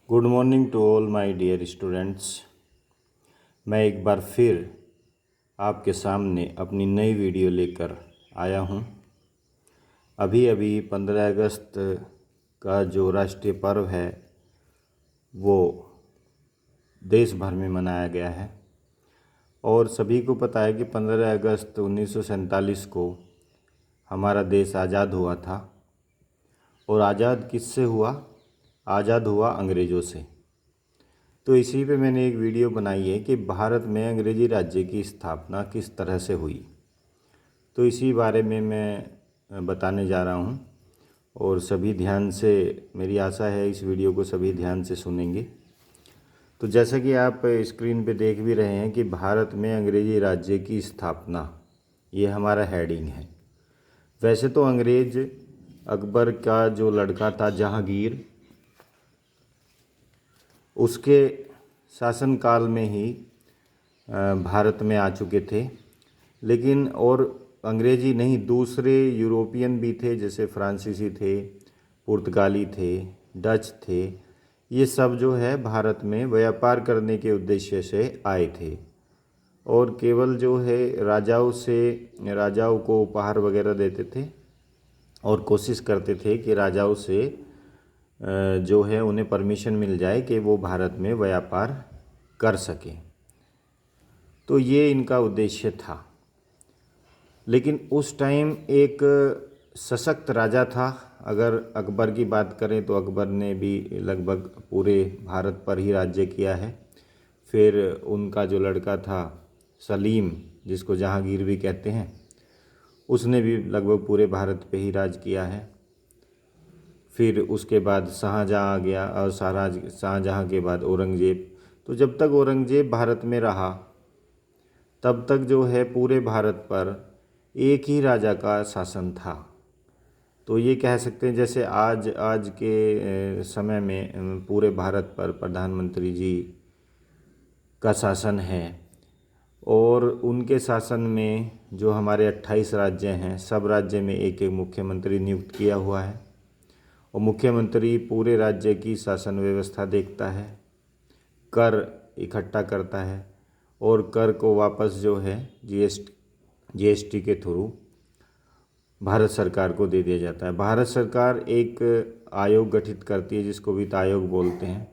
Good morning to all my dear students. मैं एक बार फिर आपके सामने अपनी नई वीडियो लेकर आया हूँ। अभी अभी 15 अगस्त का जो राष्ट्रीय पर्व है वो देश भर में मनाया गया है और सभी को पता है कि 15 अगस्त 1947 को हमारा देश आज़ाद हुआ था। और आज़ाद किससे हुआ? आज़ाद हुआ अंग्रेज़ों से। तो इसी पे मैंने एक वीडियो बनाई है कि भारत में अंग्रेज़ी राज्य की स्थापना किस तरह से हुई। तो इसी बारे में मैं बताने जा रहा हूँ और सभी ध्यान से, मेरी आशा है इस वीडियो को सभी ध्यान से सुनेंगे। तो जैसा कि आप स्क्रीन पे देख भी रहे हैं कि भारत में अंग्रेज़ी राज्य की स्थापना, ये हमारा हेडिंग है। वैसे तो अंग्रेज़ अकबर का जो लड़का था जहांगीर, उसके शासनकाल में ही भारत में आ चुके थे। लेकिन और अंग्रेज़ी नहीं, दूसरे यूरोपियन भी थे, जैसे फ्रांसीसी थे, पुर्तगाली थे, डच थे। ये सब जो है भारत में व्यापार करने के उद्देश्य से आए थे और केवल जो है राजाओं को उपहार वगैरह देते थे और कोशिश करते थे कि राजाओं से जो है उन्हें परमिशन मिल जाए कि वो भारत में व्यापार कर सकें। तो ये इनका उद्देश्य था। लेकिन उस टाइम एक सशक्त राजा था। अगर अकबर की बात करें तो अकबर ने भी लगभग पूरे भारत पर ही राज्य किया है। फिर उनका जो लड़का था सलीम, जिसको जहांगीर भी कहते हैं, उसने भी लगभग पूरे भारत पे ही राज किया है। फिर उसके बाद शाहजहाँ आ गया और शाहजहाँ के बाद औरंगज़ेब। तो जब तक औरंगज़ेब भारत में रहा तब तक जो है पूरे भारत पर एक ही राजा का शासन था। तो ये कह सकते हैं जैसे आज के समय में पूरे भारत पर प्रधानमंत्री जी का शासन है और उनके शासन में जो हमारे 28 राज्य हैं, सब राज्य में एक एक मुख्यमंत्री नियुक्त किया हुआ है और मुख्यमंत्री पूरे राज्य की शासन व्यवस्था देखता है, कर इकट्ठा करता है और कर को वापस जो है जीएसटी के थ्रू भारत सरकार को दे दिया जाता है। भारत सरकार एक आयोग गठित करती है जिसको वित्त आयोग बोलते हैं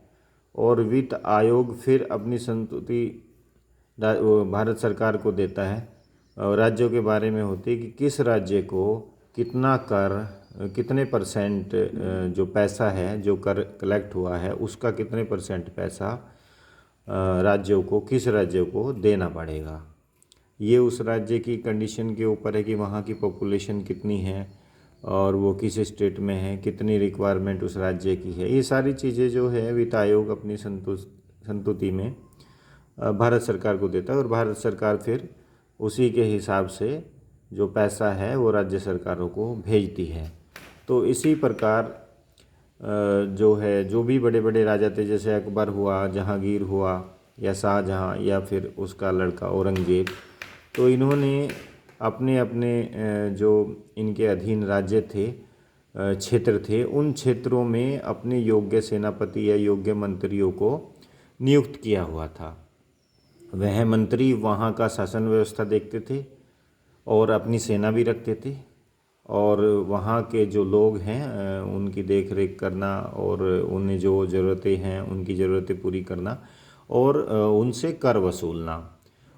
और वित्त आयोग फिर अपनी संस्तुति भारत सरकार को देता है। राज्यों के बारे में होती है कि किस राज्य को कितना कर, कितने परसेंट जो पैसा है, जो कर कलेक्ट हुआ है, उसका कितने परसेंट पैसा राज्यों को, किस राज्य को देना पड़ेगा। ये उस राज्य की कंडीशन के ऊपर है कि वहाँ की पॉपुलेशन कितनी है और वो किस स्टेट में है, कितनी रिक्वायरमेंट उस राज्य की है। ये सारी चीज़ें जो है वित्त आयोग अपनी संस्तुति में भारत सरकार को देता है और भारत सरकार फिर उसी के हिसाब से जो पैसा है वो राज्य सरकारों को भेजती है। तो इसी प्रकार जो है, जो भी बड़े बड़े राजा थे, जैसे अकबर हुआ, जहांगीर हुआ या शाहजहाँ या फिर उसका लड़का औरंगज़ेब, तो इन्होंने अपने अपने जो इनके अधीन राज्य थे, क्षेत्र थे, उन क्षेत्रों में अपने योग्य सेनापति या योग्य मंत्रियों को नियुक्त किया हुआ था। वह मंत्री वहाँ का शासन व्यवस्था देखते थे और अपनी सेना भी रखते थे और वहाँ के जो लोग हैं उनकी देख रेख करना और उन्हें जो ज़रूरतें हैं उनकी ज़रूरतें पूरी करना और उनसे कर वसूलना।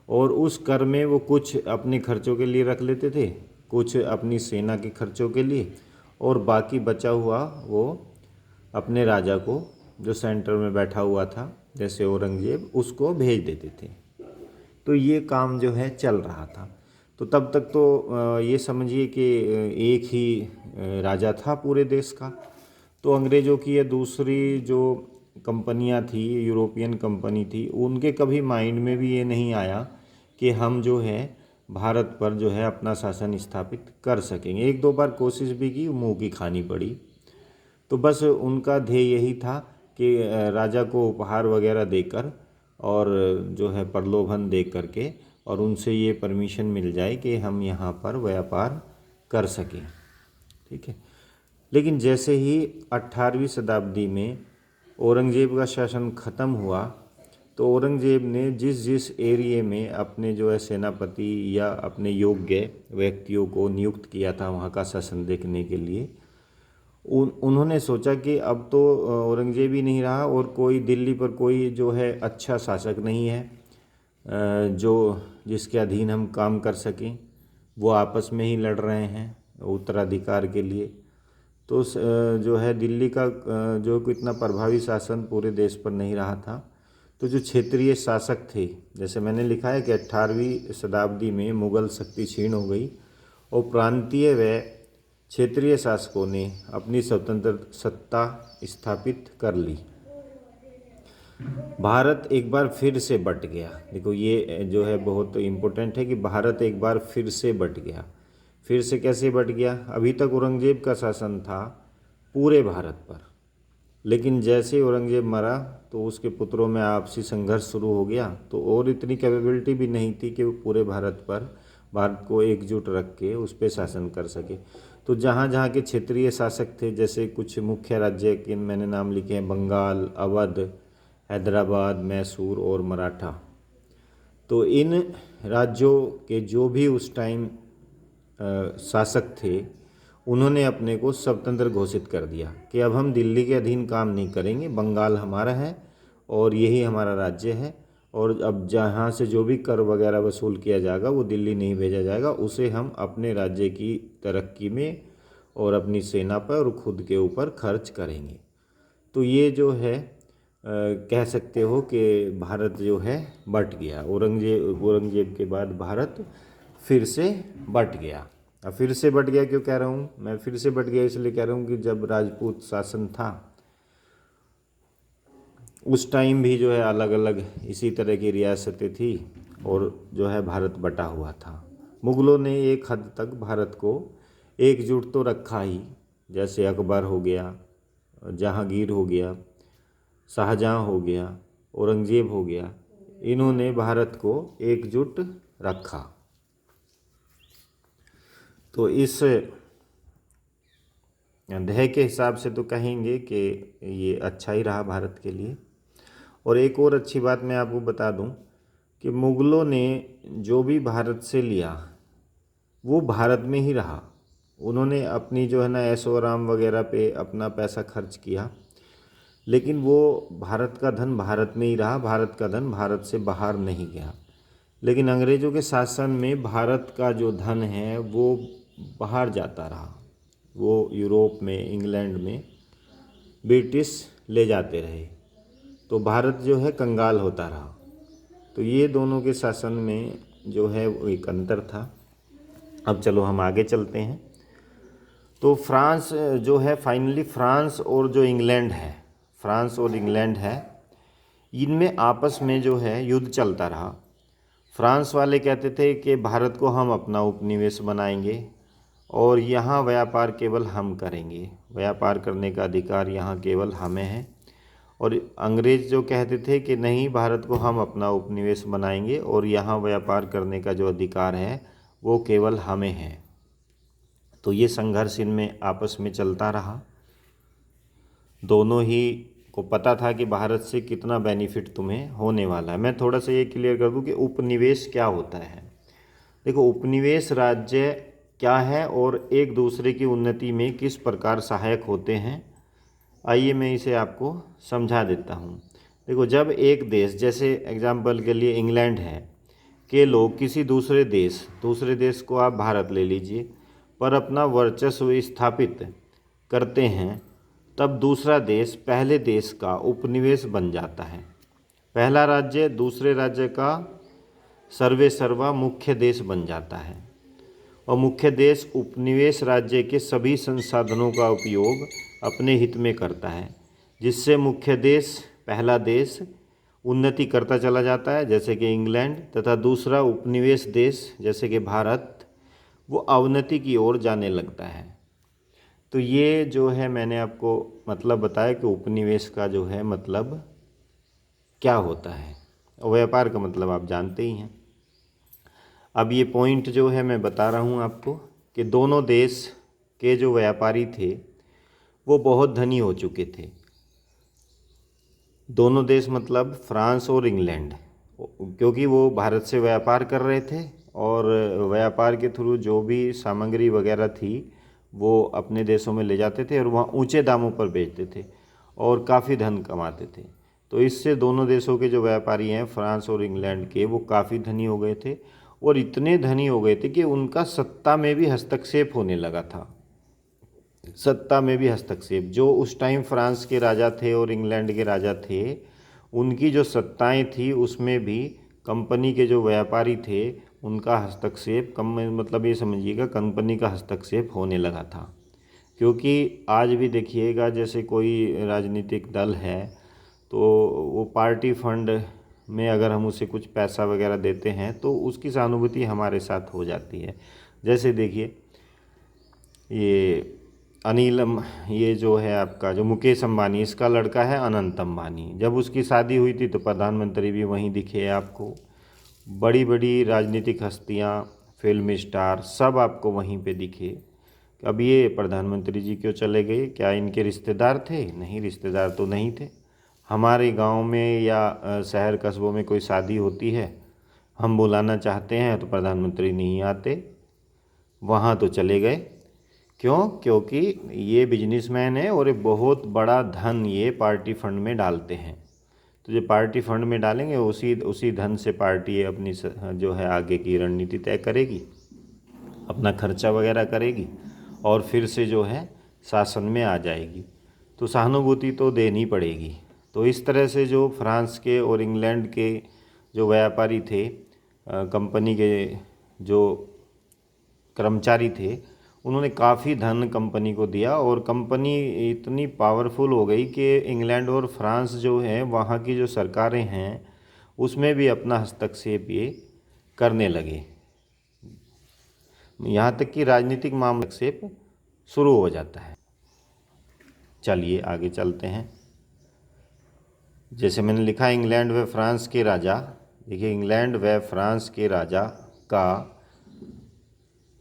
और उस कर में वो कुछ अपने खर्चों के लिए रख लेते थे, कुछ अपनी सेना के खर्चों के लिए और बाकी बचा हुआ वो अपने राजा को, जो सेंटर में बैठा हुआ था जैसे औरंगज़ेब, उसको भेज देते थे। तो ये काम जो है चल रहा था। तो तब तक तो ये समझिए कि एक ही राजा था पूरे देश का। तो अंग्रेज़ों की ये दूसरी जो कंपनियां थी, यूरोपियन कंपनी थी, उनके कभी माइंड में भी ये नहीं आया कि हम जो है भारत पर जो है अपना शासन स्थापित कर सकेंगे। एक दो बार कोशिश भी की, मुंह की खानी पड़ी। तो बस उनका ध्येय यही था कि राजा को उपहार वगैरह देकर और जो है प्रलोभन दे करके और उनसे ये परमिशन मिल जाए कि हम यहाँ पर व्यापार कर सकें। ठीक है। लेकिन जैसे ही 18वीं शताब्दी में औरंगजेब का शासन ख़त्म हुआ तो औरंगजेब ने जिस जिस एरिए में अपने जो है सेनापति या अपने योग्य व्यक्तियों को नियुक्त किया था वहाँ का शासन देखने के लिए, उन्होंने सोचा कि अब तो औरंगजेब ही नहीं रहा और कोई दिल्ली पर कोई जो है अच्छा शासक नहीं है जो जिसके अधीन हम काम कर सकें। वो आपस में ही लड़ रहे हैं उत्तराधिकार के लिए। तो जो है दिल्ली का जो कि इतना प्रभावी शासन पूरे देश पर नहीं रहा था, तो जो क्षेत्रीय शासक थे, जैसे मैंने लिखा है कि 18वीं शताब्दी में मुग़ल शक्ति क्षीण हो गई और प्रांतीय व क्षेत्रीय शासकों ने अपनी स्वतंत्र सत्ता स्थापित कर ली। भारत एक बार फिर से बट गया। देखो ये जो है बहुत इम्पोर्टेंट है कि भारत एक बार फिर से बट गया। फिर से कैसे बट गया? अभी तक औरंगजेब का शासन था पूरे भारत पर, लेकिन जैसे औरंगजेब मरा तो उसके पुत्रों में आपसी संघर्ष शुरू हो गया। तो और इतनी कैपेबिलिटी भी नहीं थी कि वो पूरे भारत पर भारत को एकजुट रख के उस पर शासन कर सके। तो जहाँ जहाँ के क्षेत्रीय शासक थे, जैसे कुछ मुख्य राज्य के मैंने नाम लिखे हैं, बंगाल, अवध, हैदराबाद, मैसूर और मराठा। तो इन राज्यों के जो भी उस टाइम शासक थे, उन्होंने अपने को स्वतंत्र घोषित कर दिया कि अब हम दिल्ली के अधीन काम नहीं करेंगे, बंगाल हमारा है और यही हमारा राज्य है, और अब जहाँ से जो भी कर वगैरह वसूल किया जाएगा वो दिल्ली नहीं भेजा जाएगा, उसे हम अपने राज्य की तरक्की में और अपनी सेना पर और खुद के ऊपर खर्च करेंगे। तो ये जो है कह सकते हो कि भारत जो है बट गया। औरंगजेब के बाद भारत फिर से बट गया। अब फिर से बट गया क्यों कह रहा हूँ मैं? फिर से बट गया इसलिए कह रहा हूँ कि जब राजपूत शासन था उस टाइम भी जो है अलग अलग इसी तरह की रियासतें थी और जो है भारत बटा हुआ था। मुग़लों ने एक हद तक भारत को एकजुट तो रखा ही, जैसे अकबर हो गया, जहांगीर हो गया, शाहजहाँ हो गया, औरंगजेब हो गया, इन्होंने भारत को एकजुट रखा। तो इस अध्याय के हिसाब से तो कहेंगे कि ये अच्छा ही रहा भारत के लिए। और एक और अच्छी बात मैं आपको बता दूं कि मुग़लों ने जो भी भारत से लिया वो भारत में ही रहा। उन्होंने अपनी जो है ना ऐशो आराम वगैरह पे अपना पैसा खर्च किया, लेकिन वो भारत का धन भारत में ही रहा, भारत का धन भारत से बाहर नहीं गया। लेकिन अंग्रेज़ों के शासन में भारत का जो धन है वो बाहर जाता रहा, वो यूरोप में, इंग्लैंड में ब्रिटिश ले जाते रहे, तो भारत जो है कंगाल होता रहा। तो ये दोनों के शासन में जो है वो एक अंतर था। अब चलो हम आगे चलते हैं। तो फ्रांस जो है फाइनली फ्रांस और जो इंग्लैंड है, फ्रांस और इंग्लैंड है, इनमें आपस में जो है युद्ध चलता रहा। फ्रांस वाले कहते थे कि भारत को हम अपना उपनिवेश बनाएंगे और यहाँ व्यापार केवल हम करेंगे, व्यापार करने का अधिकार यहाँ केवल हमें है। और अंग्रेज़ जो कहते थे कि नहीं, भारत को हम अपना उपनिवेश बनाएंगे और यहाँ व्यापार करने का जो अधिकार है वो केवल हमें है। तो ये संघर्ष इनमें आपस में चलता रहा। दोनों ही को पता था कि भारत से कितना बेनिफिट तुम्हें होने वाला है। मैं थोड़ा सा ये क्लियर कर दूं कि उपनिवेश क्या होता है। देखो, उपनिवेश राज्य क्या है और एक दूसरे की उन्नति में किस प्रकार सहायक होते हैं, आइए मैं इसे आपको समझा देता हूँ। देखो, जब एक देश, जैसे एग्जाम्पल के लिए इंग्लैंड है, के लोग किसी दूसरे देश को आप भारत ले लीजिए, पर अपना वर्चस्व स्थापित करते हैं, तब दूसरा देश पहले देश का उपनिवेश बन जाता है। पहला राज्य दूसरे राज्य का सर्वे सर्वा मुख्य देश बन जाता है और मुख्य देश उपनिवेश राज्य के सभी संसाधनों का उपयोग अपने हित में करता है, जिससे मुख्य देश, पहला देश उन्नति करता चला जाता है जैसे कि इंग्लैंड, तथा दूसरा उपनिवेश देश जैसे कि भारत वो अवनति की ओर जाने लगता है। तो ये जो है मैंने आपको मतलब बताया कि उपनिवेश का जो है मतलब क्या होता है, और व्यापार का मतलब आप जानते ही हैं। अब ये पॉइंट जो है मैं बता रहा हूँ आपको कि दोनों देश के जो व्यापारी थे वो बहुत धनी हो चुके थे। दोनों देश मतलब फ्रांस और इंग्लैंड, क्योंकि वो भारत से व्यापार कर रहे थे और व्यापार के थ्रू जो भी सामग्री वगैरह थी वो अपने देशों में ले जाते थे और वहाँ ऊंचे दामों पर बेचते थे और काफ़ी धन कमाते थे। तो इससे दोनों देशों के जो व्यापारी हैं फ्रांस और इंग्लैंड के, वो काफ़ी धनी हो गए थे और इतने धनी हो गए थे कि उनका सत्ता में भी हस्तक्षेप होने लगा था। सत्ता में भी हस्तक्षेप, जो उस टाइम फ्रांस के राजा थे और इंग्लैंड के राजा थे, उनकी जो सत्ताएं थी उसमें भी कंपनी के जो व्यापारी थे उनका हस्तक्षेप कम, मतलब ये समझिएगा कंपनी का हस्तक्षेप होने लगा था। क्योंकि आज भी देखिएगा जैसे कोई राजनीतिक दल है तो वो पार्टी फंड में अगर हम उसे कुछ पैसा वगैरह देते हैं तो उसकी सहानुभूति हमारे साथ हो जाती है। जैसे देखिए ये ये जो है आपका जो मुकेश अंबानी, इसका लड़का है अनंत अंबानी। जब उसकी शादी हुई थी तो प्रधानमंत्री भी वहीं दिखे आपको। बड़ी बड़ी राजनीतिक हस्तियां, फिल्म स्टार सब आपको वहीं पे दिखे। अब ये प्रधानमंत्री जी क्यों चले गए? क्या इनके रिश्तेदार थे? नहीं, रिश्तेदार तो नहीं थे। हमारे गांव में या शहर कस्बों में कोई शादी होती है, हम बुलाना चाहते हैं तो प्रधानमंत्री नहीं आते, वहाँ तो चले गए। क्यों? क्योंकि ये बिजनेसमैन है और एक बहुत बड़ा धन ये पार्टी फंड में डालते हैं। तो जो पार्टी फंड में डालेंगे उसी उसी धन से पार्टी अपनी जो है आगे की रणनीति तय करेगी, अपना खर्चा वगैरह करेगी और फिर से जो है शासन में आ जाएगी। तो सहानुभूति तो देनी पड़ेगी। तो इस तरह से जो फ्रांस के और इंग्लैंड के जो व्यापारी थे, कंपनी के जो कर्मचारी थे, उन्होंने काफ़ी धन कंपनी को दिया और कंपनी इतनी पावरफुल हो गई कि इंग्लैंड और फ्रांस जो है वहाँ की जो सरकारें हैं उसमें भी अपना हस्तक्षेप ये करने लगे। यहाँ तक कि राजनीतिक मामला हस्तक्षेप शुरू हो जाता है। चलिए आगे चलते हैं। जैसे मैंने लिखा इंग्लैंड व फ्रांस के राजा, देखिए इंग्लैंड व फ्रांस के राजा का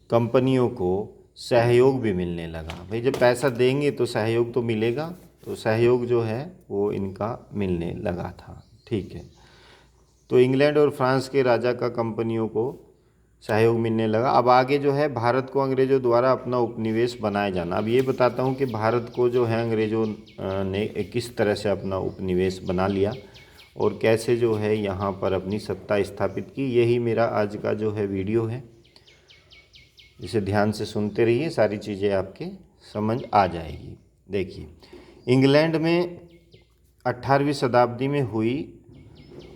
कंपनियों को सहयोग भी मिलने लगा। भाई जब पैसा देंगे तो सहयोग तो मिलेगा, तो सहयोग जो है वो इनका मिलने लगा था। ठीक है, तो इंग्लैंड और फ्रांस के राजा का कंपनियों को सहयोग मिलने लगा। अब आगे जो है भारत को अंग्रेज़ों द्वारा अपना उपनिवेश बनाया जाना। अब ये बताता हूँ कि भारत को जो है अंग्रेज़ों ने किस तरह से अपना उपनिवेश बना लिया और कैसे जो है यहाँ पर अपनी सत्ता स्थापित की। यही मेरा आज का जो है वीडियो है, इसे ध्यान से सुनते रहिए, सारी चीज़ें आपके समझ आ जाएगी। देखिए इंग्लैंड में 18वीं शताब्दी में हुई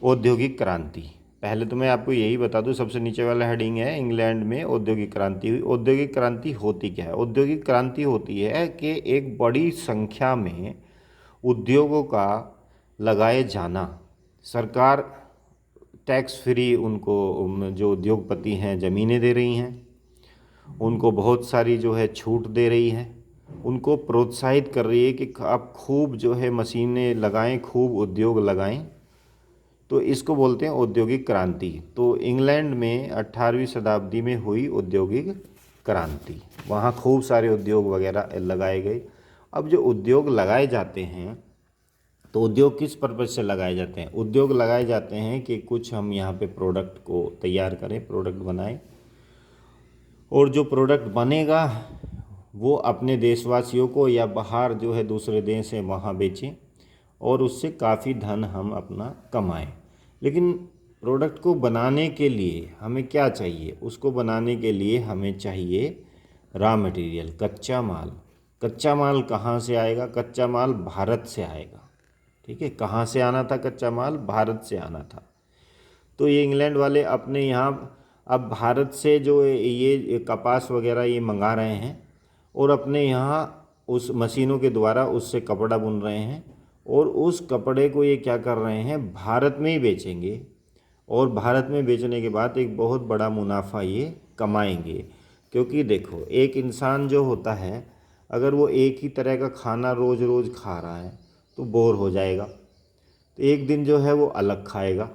औद्योगिक क्रांति। पहले तो मैं आपको यही बता दूं, सबसे नीचे वाला हेडिंग है इंग्लैंड में औद्योगिक क्रांति हुई। औद्योगिक क्रांति होती क्या है? औद्योगिक क्रांति होती है कि एक बड़ी संख्या में उद्योगों का लगाए जाना। सरकार टैक्स फ्री उनको जो उद्योगपति हैं ज़मीनें दे रही हैं, उनको बहुत सारी जो है छूट दे रही है, उनको प्रोत्साहित कर रही है कि आप खूब जो है मशीनें लगाएं, खूब उद्योग लगाएं। तो इसको बोलते हैं औद्योगिक क्रांति। तो इंग्लैंड में 18वीं शताब्दी में हुई औद्योगिक क्रांति, वहाँ खूब सारे उद्योग वगैरह लगाए गए। अब जो उद्योग लगाए जाते हैं, तो उद्योग किस पर्पज़ से लगाए जाते हैं? उद्योग लगाए जाते हैं कि कुछ हम यहाँ पे प्रोडक्ट को तैयार करें, प्रोडक्ट बनाएं और जो प्रोडक्ट बनेगा वो अपने देशवासियों को या बाहर जो है दूसरे देश है वहाँ बेचें और उससे काफ़ी धन हम अपना कमाएं। लेकिन प्रोडक्ट को बनाने के लिए हमें क्या चाहिए? उसको बनाने के लिए हमें चाहिए रॉ मटेरियल, कच्चा माल। कच्चा माल कहाँ से आएगा? कच्चा माल भारत से आएगा। ठीक है, कहाँ से आना था कच्चा माल? भारत से आना था। तो ये इंग्लैंड वाले अपने यहाँ अब भारत से जो ये कपास वगैरह ये मंगा रहे हैं और अपने यहाँ उस मशीनों के द्वारा उससे कपड़ा बुन रहे हैं और उस कपड़े को ये क्या कर रहे हैं, भारत में ही बेचेंगे और भारत में बेचने के बाद एक बहुत बड़ा मुनाफा ये कमाएंगे। क्योंकि देखो एक इंसान जो होता है, अगर वो एक ही तरह का खाना रोज़ रोज़ खा रहा है तो बोर हो जाएगा। तो एक दिन जो है वो अलग खाएगा,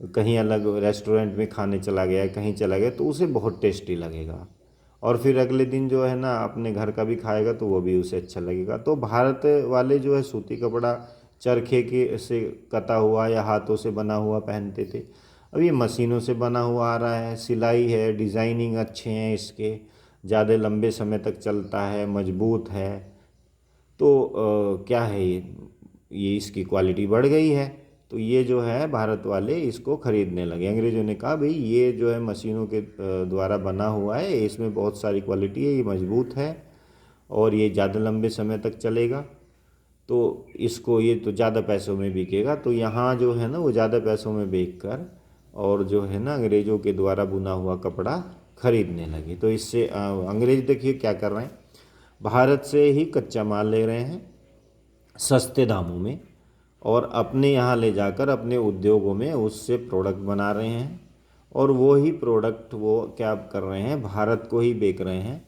कहीं अलग रेस्टोरेंट में खाने चला गया, कहीं चला गया, तो उसे बहुत टेस्टी लगेगा और फिर अगले दिन जो है ना अपने घर का भी खाएगा तो वो भी उसे अच्छा लगेगा। तो भारत वाले जो है सूती कपड़ा चरखे के से कटा हुआ या हाथों से बना हुआ पहनते थे। अब ये मशीनों से बना हुआ आ रहा है, सिलाई है, डिज़ाइनिंग अच्छे हैं इसके, ज़्यादा लंबे समय तक चलता है, मजबूत है। तो क्या है ये इसकी क्वालिटी बढ़ गई है। तो ये जो है भारत वाले इसको ख़रीदने लगे। अंग्रेज़ों ने कहा भाई ये जो है मशीनों के द्वारा बना हुआ है, इसमें बहुत सारी क्वालिटी है, ये मजबूत है और ये ज़्यादा लंबे समय तक चलेगा, तो इसको ये तो ज़्यादा पैसों में बिकेगा। तो यहाँ जो है ना वो ज़्यादा पैसों में बेच कर और जो है ना अंग्रेज़ों के द्वारा बुना हुआ कपड़ा खरीदने लगे। तो इससे अंग्रेज़ देखिए क्या कर रहे हैं, भारत से ही कच्चा माल ले रहे हैं सस्ते दामों में और अपने यहाँ ले जाकर अपने उद्योगों में उससे प्रोडक्ट बना रहे हैं और वो ही प्रोडक्ट वो क्या कर रहे हैं, भारत को ही बेच रहे हैं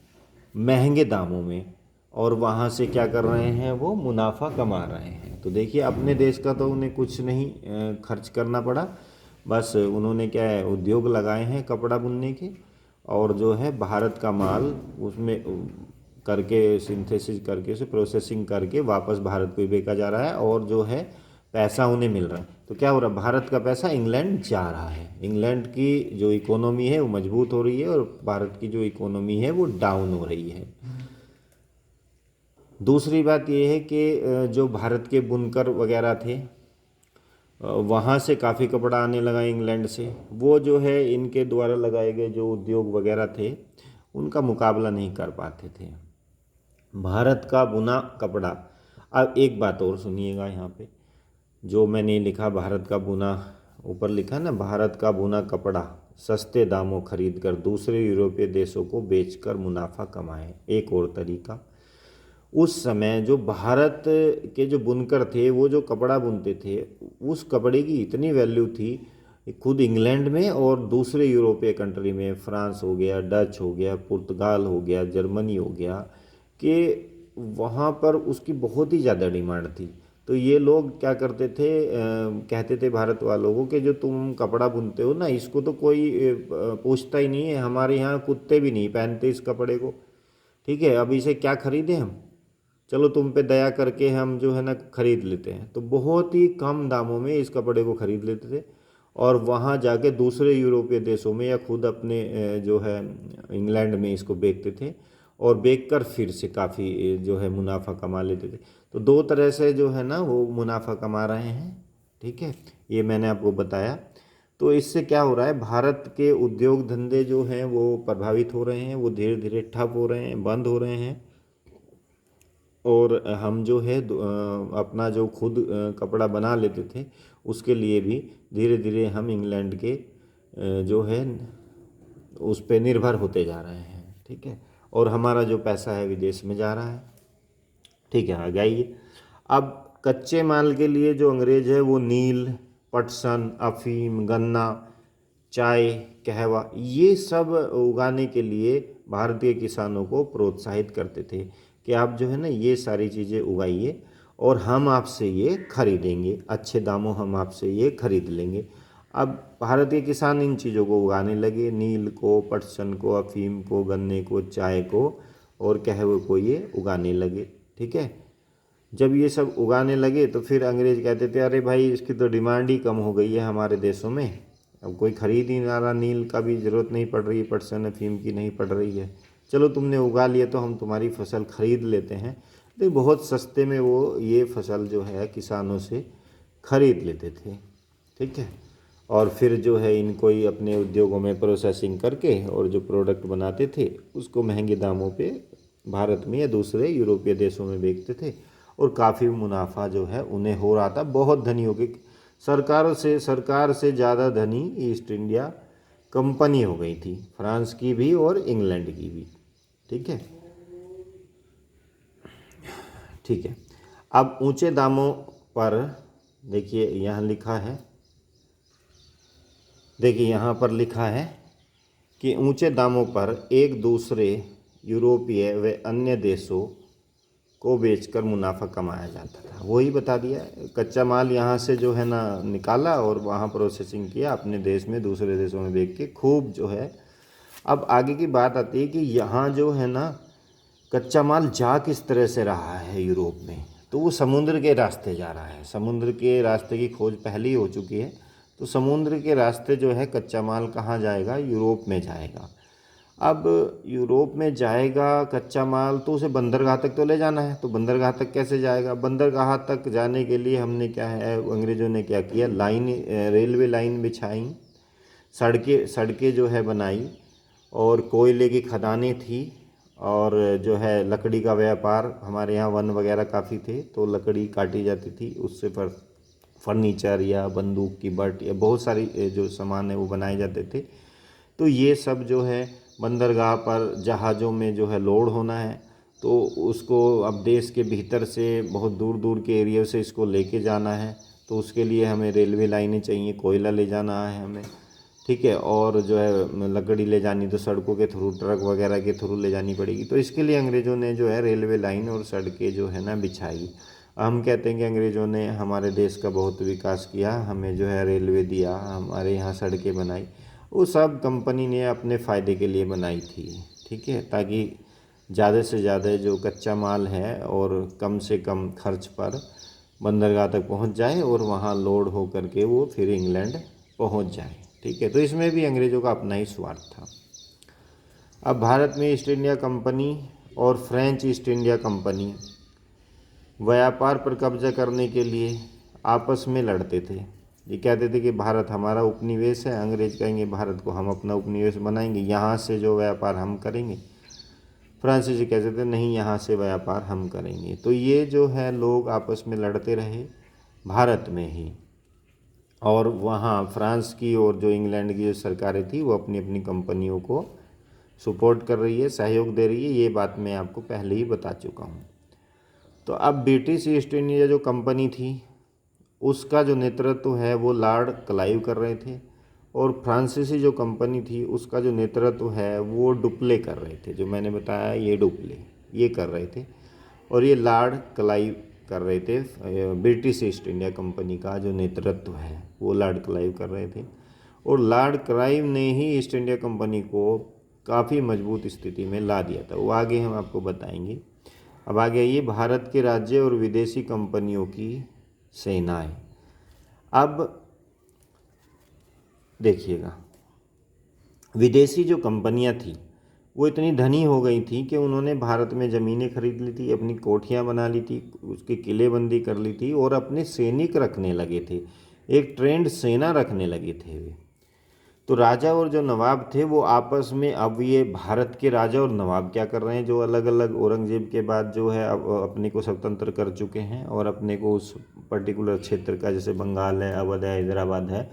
महंगे दामों में और वहाँ से क्या कर रहे हैं, वो मुनाफा कमा रहे हैं। तो देखिए अपने देश का तो उन्हें कुछ नहीं खर्च करना पड़ा, बस उन्होंने क्या है उद्योग लगाए हैं कपड़ा बुनने के और जो है भारत का माल उसमें करके सिंथेसिस करके उसे प्रोसेसिंग करके वापस भारत को ही बेचा जा रहा है और जो है पैसा उन्हें मिल रहा है। तो क्या हो रहा है, भारत का पैसा इंग्लैंड जा रहा है, इंग्लैंड की जो इकोनॉमी है वो मजबूत हो रही है और भारत की जो इकोनॉमी है वो डाउन हो रही है। दूसरी बात ये है कि जो भारत के बुनकर वगैरह थे वहाँ से काफ़ी कपड़ा आने लगा इंग्लैंड से, वो जो है इनके द्वारा लगाए गए जो उद्योग वगैरह थे उनका मुकाबला नहीं कर पाते थे। भारत का बुना कपड़ा, अब एक बात और सुनिएगा यहाँ पे, जो मैंने लिखा भारत का बुना, ऊपर लिखा ना भारत का बुना कपड़ा सस्ते दामों खरीद कर दूसरे यूरोपीय देशों को बेचकर मुनाफा कमाए। एक और तरीका, उस समय जो भारत के जो बुनकर थे वो जो कपड़ा बुनते थे उस कपड़े की इतनी वैल्यू थी खुद इंग्लैंड में और दूसरे यूरोपीय कंट्री में, फ्रांस हो गया, डच हो गया, पुर्तगाल हो गया, जर्मनी हो गया, कि वहाँ पर उसकी बहुत ही ज़्यादा डिमांड थी। तो ये लोग क्या करते थे, कहते थे भारत वालों को कि जो तुम कपड़ा बुनते हो ना इसको तो कोई पूछता ही नहीं है, हमारे यहाँ कुत्ते भी नहीं पहनते इस कपड़े को, ठीक है, अब इसे क्या खरीदें हम, चलो तुम पे दया करके हम जो है ना खरीद लेते हैं। तो बहुत ही कम दामों में इस कपड़े को खरीद लेते थे और वहाँ जाके दूसरे यूरोपीय देशों में या खुद अपने जो है इंग्लैंड में इसको बेचते थे और बेचकर फिर से काफ़ी जो है मुनाफा कमा लेते थे। तो दो तरह से जो है ना वो मुनाफा कमा रहे हैं, ठीक है, ये मैंने आपको बताया। तो इससे क्या हो रहा है, भारत के उद्योग धंधे जो हैं वो प्रभावित हो रहे हैं, वो धीरे धीरे ठप हो रहे हैं, बंद हो रहे हैं और हम जो है अपना जो खुद कपड़ा बना लेते थे उसके लिए भी धीरे धीरे हम इंग्लैंड के जो है उस पे निर्भर होते जा रहे हैं, ठीक है, और हमारा जो पैसा है विदेश में जा रहा है, ठीक है। आगे आइए, अब कच्चे माल के लिए जो अंग्रेज है वो नील, पटसन, अफीम, गन्ना, चाय, कहवा ये सब उगाने के लिए भारतीय किसानों को प्रोत्साहित करते थे कि आप जो है ना ये सारी चीज़ें उगाइए और हम आपसे ये खरीदेंगे, अच्छे दामों हम आपसे ये खरीद लेंगे। अब भारतीय किसान इन चीज़ों को उगाने लगे, नील को, पटसन को, अफीम को, गन्ने को, चाय को और कहवे को ये उगाने लगे, ठीक है। जब ये सब उगाने लगे तो फिर अंग्रेज कहते थे अरे भाई इसकी तो डिमांड ही कम हो गई है हमारे देशों में, अब कोई ख़रीद ही ना रहा, नील का भी ज़रूरत नहीं पड़ रही है, पटसन अफीम की नहीं पड़ रही है, चलो तुमने उगा लिया तो हम तुम्हारी फसल खरीद लेते हैं। तो बहुत सस्ते में वो ये फसल जो है किसानों से खरीद लेते थे, ठीक है, और फिर जो है इनको ही अपने उद्योगों में प्रोसेसिंग करके और जो प्रोडक्ट बनाते थे उसको महंगे दामों पे भारत में या दूसरे यूरोपीय देशों में बेचते थे और काफ़ी मुनाफा जो है उन्हें हो रहा था, बहुत धनी हो गए, सरकार से ज़्यादा धनी ईस्ट इंडिया कंपनी हो गई थी, फ्रांस की भी और इंग्लैंड की भी, ठीक है, ठीक है। अब ऊंचे दामों पर देखिए यहाँ लिखा है, देखिए यहाँ पर लिखा है कि ऊंचे दामों पर एक दूसरे यूरोपीय व अन्य देशों को बेचकर मुनाफा कमाया जाता था। वही बता दिया, कच्चा माल यहाँ से जो है ना निकाला और वहाँ प्रोसेसिंग किया, अपने देश में दूसरे देशों में बेच के खूब जो है। अब आगे की बात आती है कि यहाँ जो है ना कच्चा माल जा किस तरह से रहा है यूरोप में, तो तो वो समुद्र के रास्ते जा रहा है। समुद्र के रास्ते की खोज पहले ही हो चुकी है। तो समुद्र के रास्ते जो है कच्चा माल कहाँ जाएगा, यूरोप में जाएगा। अब यूरोप में जाएगा कच्चा माल, तो उसे बंदरगाह तक तो ले जाना है। तो बंदरगाह तक कैसे जाएगा? बंदरगाह तक जाने के लिए हमने क्या है, अंग्रेज़ों ने क्या किया, लाइन, रेलवे लाइन बिछाई, सड़कें सड़कें जो है बनाई, और कोयले की खदानें थी, और जो है लकड़ी का व्यापार, हमारे यहाँ वन वगैरह काफ़ी थे तो लकड़ी काटी जाती थी, उससे फर्नीचर या बंदूक की बट या बहुत सारी जो सामान है वो बनाए जाते थे। तो ये सब जो है बंदरगाह पर जहाज़ों में जो है लोड होना है, तो उसको अब देश के भीतर से बहुत दूर दूर के एरिया से इसको लेके जाना है। तो उसके लिए हमें रेलवे लाइनें चाहिए, कोयला ले जाना है हमें, ठीक है, और जो है लकड़ी ले जानी तो सड़कों के थ्रू, ट्रक वगैरह के थ्रू ले जानी पड़ेगी। तो इसके लिए अंग्रेज़ों ने जो है रेलवे लाइन और सड़कें जो है ना बिछाई। हम कहते हैं कि अंग्रेज़ों ने हमारे देश का बहुत विकास किया, हमें जो है रेलवे दिया, हमारे यहाँ सड़कें बनाई। वो सब कंपनी ने अपने फ़ायदे के लिए बनाई थी, ठीक है, ताकि ज़्यादा से ज़्यादा जो कच्चा माल है और कम से कम खर्च पर बंदरगाह तक पहुंच जाए और वहां लोड हो करके वो फिर इंग्लैंड पहुंच जाए, ठीक है। तो इसमें भी अंग्रेज़ों का अपना ही स्वार्थ था। अब भारत में ईस्ट इंडिया कंपनी और फ्रेंच ईस्ट इंडिया कंपनी व्यापार पर कब्जा करने के लिए आपस में लड़ते थे। ये कहते थे कि भारत हमारा उपनिवेश है, अंग्रेज़ कहेंगे भारत को हम अपना उपनिवेश बनाएंगे, यहाँ से जो व्यापार हम करेंगे। फ्रांसीसी कहते थे नहीं, यहाँ से व्यापार हम करेंगे। तो ये जो है लोग आपस में लड़ते रहे भारत में ही, और वहाँ फ्रांस की और जो इंग्लैंड की जो सरकारें थी वो अपनी अपनी कंपनियों को सपोर्ट कर रही है, सहयोग दे रही है। ये बात मैं आपको पहले ही बता चुका हूँ। तो अब ब्रिटिश ईस्ट इंडिया जो कंपनी थी उसका जो नेतृत्व है वो लॉर्ड क्लाइव कर रहे थे, और फ्रांसीसी जो कंपनी थी उसका जो नेतृत्व है वो डुप्ले कर रहे थे। जो मैंने बताया ये डुप्ले ये कर रहे थे, और ये लॉर्ड क्लाइव कर रहे थे। ब्रिटिश ईस्ट इंडिया कंपनी का जो नेतृत्व है वो लॉर्ड क्लाइव कर रहे थे, और लॉर्ड क्लाइव ने ही ईस्ट इंडिया कंपनी को काफ़ी मजबूत स्थिति में ला दिया था। वो आगे हम आपको बताएंगे। अब आगे ये भारत के राज्य और विदेशी कंपनियों की सेनाएं। अब देखिएगा, विदेशी जो कंपनियां थी वो इतनी धनी हो गई थी कि उन्होंने भारत में ज़मीनें खरीद ली थी, अपनी कोठियां बना ली थी, उसकी किलेबंदी कर ली थी, और अपने सैनिक रखने लगे थे, एक ट्रेंड सेना रखने लगे थे वे। तो राजा और जो नवाब थे वो आपस में, अब ये भारत के राजा और नवाब क्या कर रहे हैं, जो अलग अलग औरंगजेब के बाद जो है अब अपने को स्वतंत्र कर चुके हैं, और अपने को उस पर्टिकुलर क्षेत्र का, जैसे बंगाल है, अवध है, हैदराबाद है,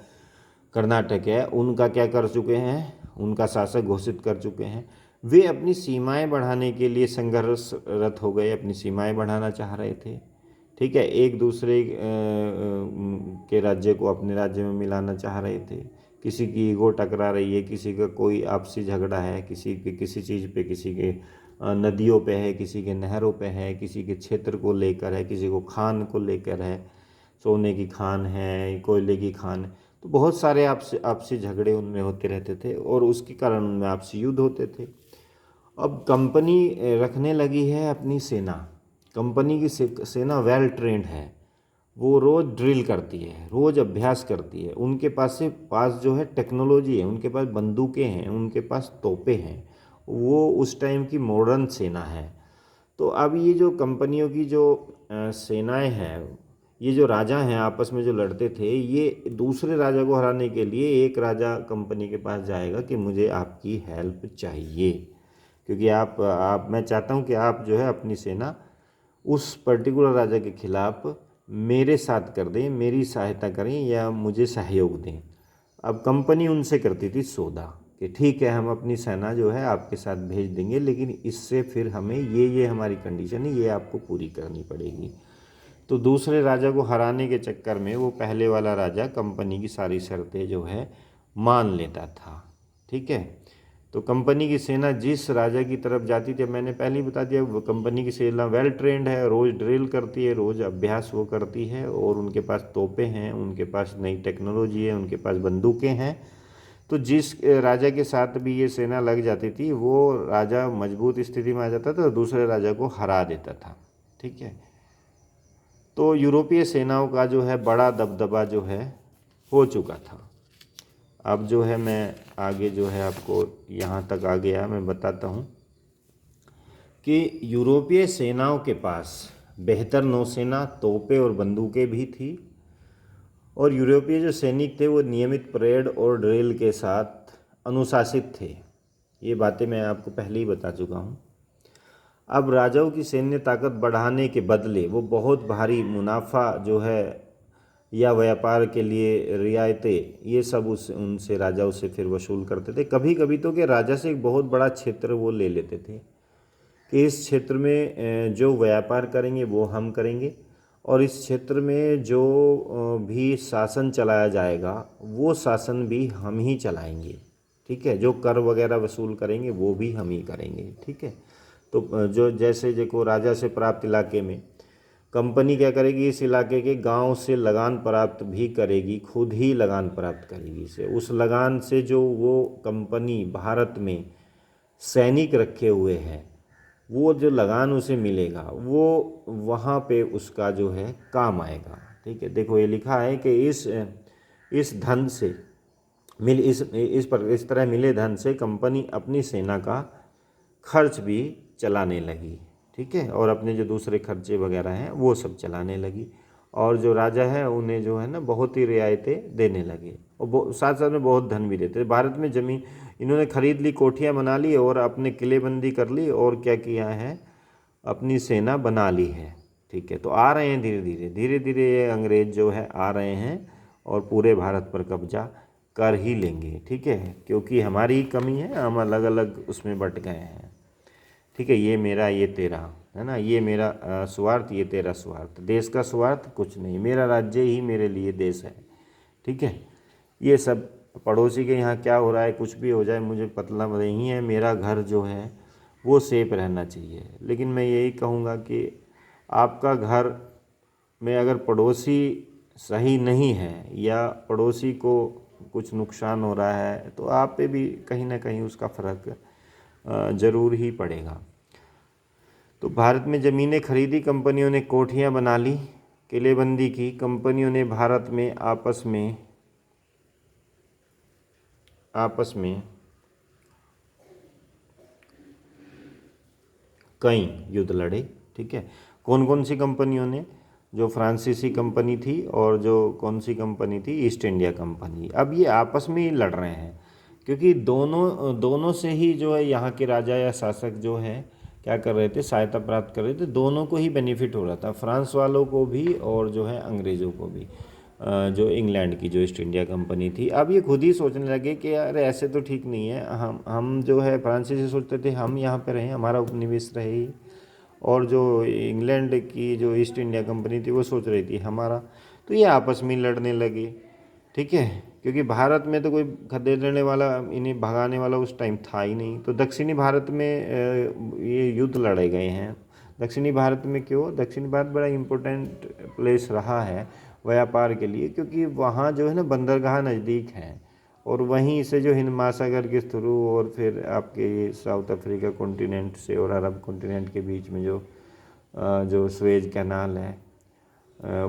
कर्नाटक है, उनका क्या कर चुके हैं, उनका शासक घोषित कर चुके हैं। वे अपनी सीमाएं बढ़ाने के लिए संघर्षरत हो गए, अपनी सीमाएं बढ़ाना चाह रहे थे, ठीक है, एक दूसरे के राज्य को अपने राज्य में मिलाना चाह रहे थे। किसी की ईगो टकरा रही है, किसी का कोई आपसी झगड़ा है, किसी के किसी चीज़ पे, किसी के नदियों पे है, किसी के नहरों पे है, किसी के क्षेत्र को लेकर है, किसी को खान को लेकर है, सोने की खान है, कोयले की खान है। तो बहुत सारे आपसी झगड़े उनमें होते रहते थे, और उसके कारण उनमें आपसी युद्ध होते थे। अब कंपनी रखने लगी है अपनी सेना। कंपनी की सेना वेल ट्रेंड है, वो रोज़ ड्रिल करती है, रोज़ अभ्यास करती है। उनके पास जो है टेक्नोलॉजी है, उनके पास बंदूकें हैं, उनके पास तोपें हैं, वो उस टाइम की मॉडर्न सेना है। तो अब ये जो कंपनियों की जो सेनाएं हैं, ये जो राजा हैं आपस में जो लड़ते थे, ये दूसरे राजा को हराने के लिए एक राजा कंपनी के पास जाएगा कि मुझे आपकी हेल्प चाहिए, क्योंकि मैं चाहता हूँ कि आप जो है अपनी सेना उस पर्टिकुलर राजा के खिलाफ मेरे साथ कर दें, मेरी सहायता करें या मुझे सहयोग दें। अब कंपनी उनसे करती थी सौदा कि ठीक है, हम अपनी सेना जो है आपके साथ भेज देंगे, लेकिन इससे फिर हमें ये हमारी कंडीशन है, ये आपको पूरी करनी पड़ेगी। तो दूसरे राजा को हराने के चक्कर में वो पहले वाला राजा कंपनी की सारी शर्तें जो है मान लेता था, ठीक है। तो कंपनी की सेना जिस राजा की तरफ जाती थी, मैंने पहले ही बता दिया, वो कंपनी की सेना वेल ट्रेंड है, रोज़ ड्रिल करती है, रोज़ अभ्यास वो करती है, और उनके पास तोपें हैं, उनके पास नई टेक्नोलॉजी है, उनके पास बंदूकें हैं। तो जिस राजा के साथ भी ये सेना लग जाती थी वो राजा मजबूत स्थिति में आ जाता था और दूसरे राजा को हरा देता था, ठीक है। तो यूरोपीय सेनाओं का जो है बड़ा दबदबा जो है हो चुका था। अब जो है मैं आगे जो है आपको यहाँ तक आ गया मैं बताता हूँ कि यूरोपीय सेनाओं के पास बेहतर नौसेना, तोपें और बंदूकें भी थी, और यूरोपीय जो सैनिक थे वो नियमित परेड और ड्रिल के साथ अनुशासित थे। ये बातें मैं आपको पहले ही बता चुका हूँ। अब राजाओं की सैन्य ताकत बढ़ाने के बदले वो बहुत भारी मुनाफा जो है या व्यापार के लिए रियायतें, ये सब उनसे राजाओं से फिर वसूल करते थे। कभी कभी तो कि राजा से एक बहुत बड़ा क्षेत्र वो ले लेते थे कि इस क्षेत्र में जो व्यापार करेंगे वो हम करेंगे, और इस क्षेत्र में जो भी शासन चलाया जाएगा वो शासन भी हम ही चलाएंगे। ठीक है, जो कर वगैरह वसूल करेंगे वो भी हम ही करेंगे। ठीक है, तो जो जैसे देखो राजा से प्राप्त इलाके में कंपनी क्या करेगी, इस इलाके के गांव से लगान प्राप्त भी करेगी, खुद ही लगान प्राप्त करेगी इसे। उस लगान से जो वो कंपनी भारत में सैनिक रखे हुए हैं, वो जो लगान उसे मिलेगा वो वहाँ पे उसका जो है काम आएगा। ठीक है, देखो ये लिखा है कि इस धन से इस तरह मिले धन से कंपनी अपनी सेना का खर्च भी चलाने लगी। ठीक है, और अपने जो दूसरे खर्चे वगैरह हैं वो सब चलाने लगी, और जो राजा है उन्हें जो है ना बहुत ही रियायतें देने लगे, और साथ साथ में बहुत धन भी देते। भारत में ज़मीन इन्होंने खरीद ली, कोठियाँ बना ली और अपने किलेबंदी कर ली, और क्या किया है, अपनी सेना बना ली है। ठीक है, तो आ रहे हैं धीरे धीरे ये अंग्रेज़ जो है आ रहे हैं और पूरे भारत पर कब्जा कर ही लेंगे। ठीक है, क्योंकि हमारी ही कमी है, हम अलग अलग उसमें बट गए हैं। ठीक है, ये मेरा ये तेरा है ना, ये मेरा स्वार्थ ये तेरा स्वार्थ, देश का स्वार्थ कुछ नहीं, मेरा राज्य ही मेरे लिए देश है। ठीक है, ये सब पड़ोसी के यहाँ क्या हो रहा है, कुछ भी हो जाए मुझे मतलब नहीं है, मेरा घर जो है वो सेफ रहना चाहिए। लेकिन मैं यही कहूँगा कि आपका घर में अगर पड़ोसी सही नहीं है या पड़ोसी को कुछ नुकसान हो रहा है तो आप पे भी कहीं ना कहीं उसका फ़र्क ज़रूर ही पड़ेगा। तो भारत में ज़मीनें खरीदी, कंपनियों ने कोठियाँ बना ली, किलेबंदी की, कंपनियों ने भारत में आपस में कई युद्ध लड़े। ठीक है, कौन कौन सी कंपनियों ने, जो फ्रांसीसी कंपनी थी और जो कौन सी कंपनी थी, ईस्ट इंडिया कंपनी। अब ये आपस में ही लड़ रहे हैं क्योंकि दोनों से ही जो है यहाँ के राजा या शासक जो है क्या कर रहे थे, सहायता प्राप्त कर रहे थे। दोनों को ही बेनिफिट हो रहा था, फ्रांस वालों को भी और जो है अंग्रेज़ों को भी। जो इंग्लैंड की जो ईस्ट इंडिया कंपनी थी, अब ये खुद ही सोचने लगे कि यार ऐसे तो ठीक नहीं है, हम जो है फ्रांसीसी सोचते थे हम यहाँ पे रहें, हमारा उपनिवेश रहे ही, और जो इंग्लैंड की जो ईस्ट इंडिया कंपनी थी वो सोच रही थी हमारा। तो ये आपस में लड़ने लगे। ठीक है, क्योंकि भारत में तो कोई खदेड़ने वाला, इन्हें भगाने वाला उस टाइम था ही नहीं। तो दक्षिणी भारत में ये युद्ध लड़े गए हैं। दक्षिणी भारत में क्यों, दक्षिणी भारत बड़ा इम्पोर्टेंट प्लेस रहा है व्यापार के लिए, क्योंकि वहाँ जो है ना बंदरगाह नज़दीक हैं, और वहीं से जो हिंद महासागर के थ्रू और फिर आपके साउथ अफ्रीका कॉन्टिनेंट से और अरब कॉन्टिनेंट के बीच में जो स्वेज कैनाल है,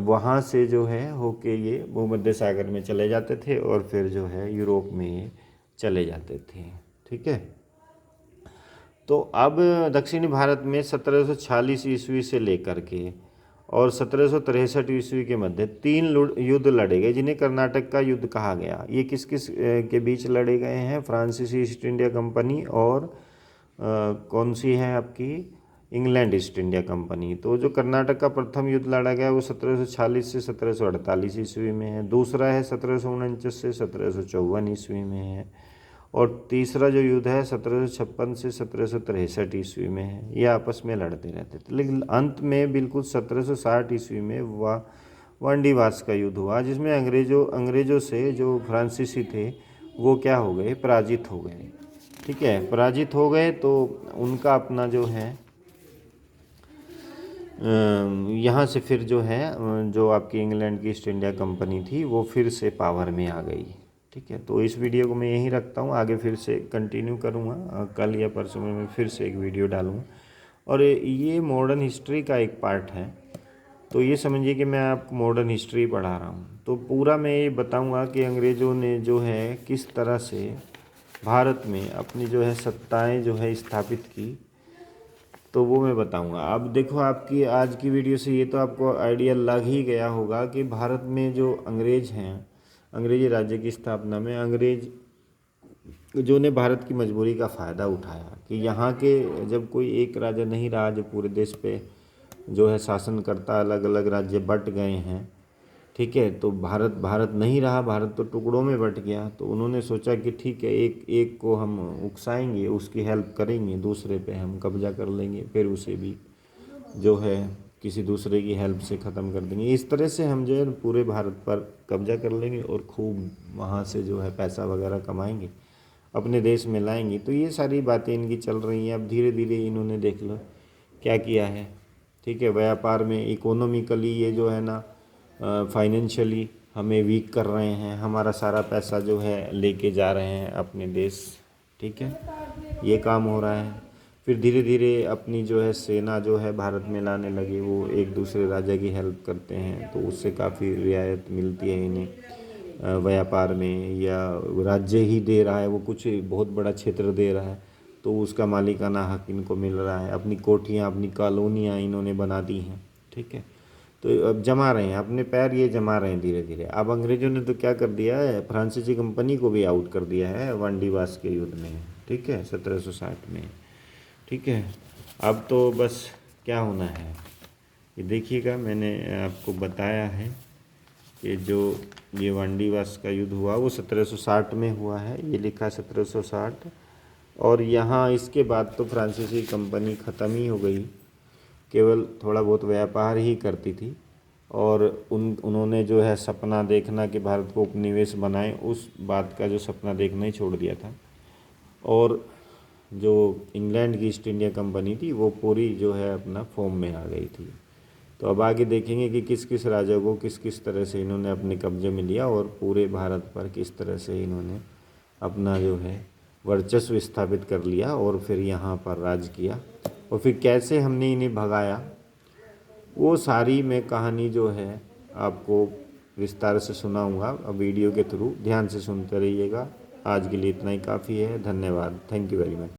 वहाँ से जो है होके ये भूमध्य सागर में चले जाते थे और फिर जो है यूरोप में ये चले जाते थे। ठीक है, तो अब दक्षिणी भारत में 1746 ईस्वी से लेकर के और 1763 ईस्वी के मध्य 3 युद्ध लड़े गए, जिन्हें कर्नाटक का युद्ध कहा गया। ये किस किस के बीच लड़े गए हैं, फ्रांसीसी ईस्ट इंडिया कंपनी और कौन सी है आपकी, इंग्लैंड ईस्ट इंडिया कंपनी। तो जो कर्नाटक का प्रथम युद्ध लड़ा गया वो 1746 से 1748 ईस्वी में है। दूसरा है 1749 से 1754 ईस्वी में है, और तीसरा जो युद्ध है 1756 से 1763 ईस्वी में है। ये आपस में लड़ते रहते थे, लेकिन अंत में बिल्कुल 1760 ईस्वी में वांडीवास का युद्ध हुआ, जिसमें अंग्रेज़ों से जो फ्रांसीसी थे वो क्या हो गए, पराजित हो गए। ठीक है, पराजित हो गए तो उनका अपना जो है यहाँ से फिर जो है जो आपकी इंग्लैंड की ईस्ट इंडिया कंपनी थी वो फिर से पावर में आ गई। ठीक है, तो इस वीडियो को मैं यहीं रखता हूँ, आगे फिर से कंटिन्यू करूँगा, कल या परसों में मैं फिर से एक वीडियो डालूँगा। और ये मॉडर्न हिस्ट्री का एक पार्ट है, तो ये समझिए कि मैं आपको मॉडर्न हिस्ट्री पढ़ा रहा हूँ। तो पूरा मैं ये बताऊँगा कि अंग्रेज़ों ने जो है किस तरह से भारत में अपनी जो है सत्ताएं जो है स्थापित की, तो वो मैं बताऊंगा। अब देखो, आपकी आज की वीडियो से ये तो आपको आइडिया लग ही गया होगा कि भारत में जो अंग्रेज हैं, अंग्रेजी राज्य की स्थापना में अंग्रेज जो ने भारत की मजबूरी का फ़ायदा उठाया कि यहाँ के जब कोई एक राजा नहीं रहा जो पूरे देश पे जो है शासन करता, अलग अलग राज्य बट गए हैं, ठीक है, तो भारत भारत नहीं रहा, भारत तो टुकड़ों में बट गया। तो उन्होंने सोचा कि ठीक है, एक एक को हम उकसाएंगे, उसकी हेल्प करेंगे, दूसरे पे हम कब्जा कर लेंगे, फिर उसे भी जो है किसी दूसरे की हेल्प से ख़त्म कर देंगे। इस तरह से हम जो है पूरे भारत पर कब्जा कर लेंगे और खूब वहाँ से जो है पैसा वगैरह कमाएंगे, अपने देश में लाएंगे। तो ये सारी बातें इनकी चल रही हैं। अब धीरे धीरे इन्होंने देख लो क्या किया है, ठीक है, व्यापार में, इकोनॉमिकली ये जो है ना फाइनेंशियली हमें वीक कर रहे हैं, हमारा सारा पैसा जो है लेके जा रहे हैं अपने देश, ठीक है, ये काम हो रहा है। फिर धीरे धीरे अपनी जो है सेना जो है भारत में लाने लगे, वो एक दूसरे राजा की हेल्प करते हैं, तो उससे काफ़ी रियायत मिलती है इन्हें व्यापार में, या राज्य ही दे रहा है वो, कुछ बहुत बड़ा क्षेत्र दे रहा है तो उसका मालिकाना हक इनको मिल रहा है। अपनी कोठियाँ, अपनी कॉलोनियाँ इन्होंने बना दी हैं, ठीक है। तो अब जमा रहे हैं अपने पैर, ये जमा रहे हैं धीरे धीरे। अब अंग्रेज़ों ने तो क्या कर दिया है, फ्रांसीसी कंपनी को भी आउट कर दिया है वांडीवास के युद्ध में, ठीक है, 1760 में, ठीक है। अब तो बस क्या होना है ये देखिएगा, मैंने आपको बताया है कि जो ये वांडीवास का युद्ध हुआ वो 1760 में हुआ है, ये लिखा 1760। और यहाँ इसके बाद तो फ्रांसीसी कंपनी ख़त्म ही हो गई, केवल थोड़ा बहुत व्यापार ही करती थी। और उन्होंने जो है सपना देखना कि भारत को उपनिवेश बनाए, उस बात का जो सपना देखना ही छोड़ दिया था। और जो इंग्लैंड की ईस्ट इंडिया कंपनी थी वो पूरी जो है अपना फॉर्म में आ गई थी। तो अब आगे देखेंगे कि किस किस राजा को किस किस तरह से इन्होंने अपने कब्जे में लिया और पूरे भारत पर किस तरह से इन्होंने अपना जो है वर्चस्व स्थापित कर लिया और फिर यहाँ पर राज किया, और फिर कैसे हमने इन्हें भगाया, वो सारी मैं कहानी जो है आपको विस्तार से सुनाऊंगा अब वीडियो के थ्रू। ध्यान से सुनते रहिएगा। आज के लिए इतना ही काफ़ी है। धन्यवाद। Thank you very much.